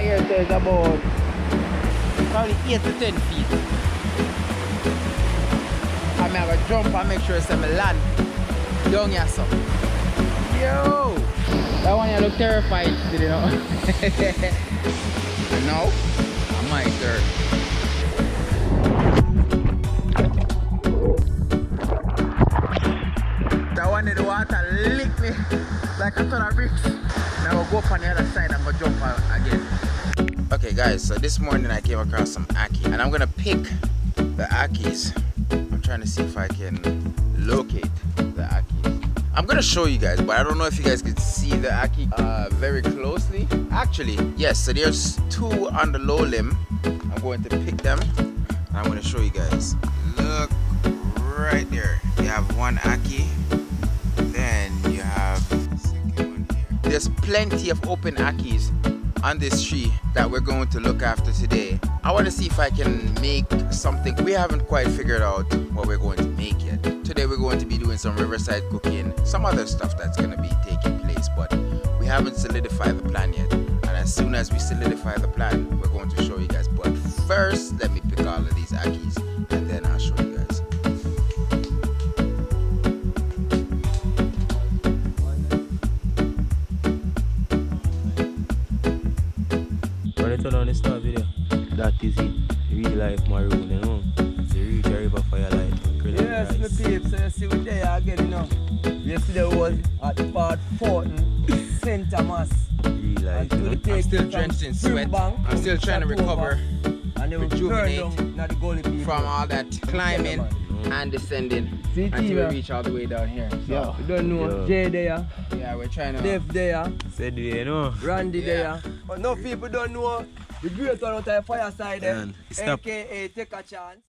over here so it's about probably 8 to 10 feet. I'm gonna jump and make sure it's land down here so. Yo! That one you look terrified, did you know? No? I might there. That one in the water lick me like a ton of bricks. Now we'll go up on the other side and go jump out again. Okay guys, so this morning I came across some ackee and I'm gonna pick the ackees. I'm trying to see if I can locate the ackees. I'm gonna show you guys, but I don't know if you guys can see the ackee very closely. Actually, yes, so there's 2 on the low limb. I'm going to pick them and I'm gonna show you guys. Look right there. You have 1 ackee. Then you have the second one here. There's plenty of open ackees on this tree that we're going to look after today. I want to see if I can make something. We haven't quite figured out what we're going to make yet. Today we're going to be doing some riverside cooking, some other stuff that's going to be taking place, but we haven't solidified the plan yet. And as soon as we solidify the plan, we're going to show you guys. But first, let me pick all of these ackees and then I'll show you guys. Turn on the start video. That is it. Real life maroon, you know. It's a real river for your life. Yes, my peeps, so you see we're there again, you know. Yesterday was at Part Fortin, St. Thomas. Real life, you know. I'm still drenched in sweat. I'm still trying to recover, rejuvenate from all that climbing and descending until we reach all the way down here. So, we don't know. Jay there. Yeah, we're trying to. Dave there. Said you know. Randy there. But no people don't know the great one out of Fireside, aka Take a Chance.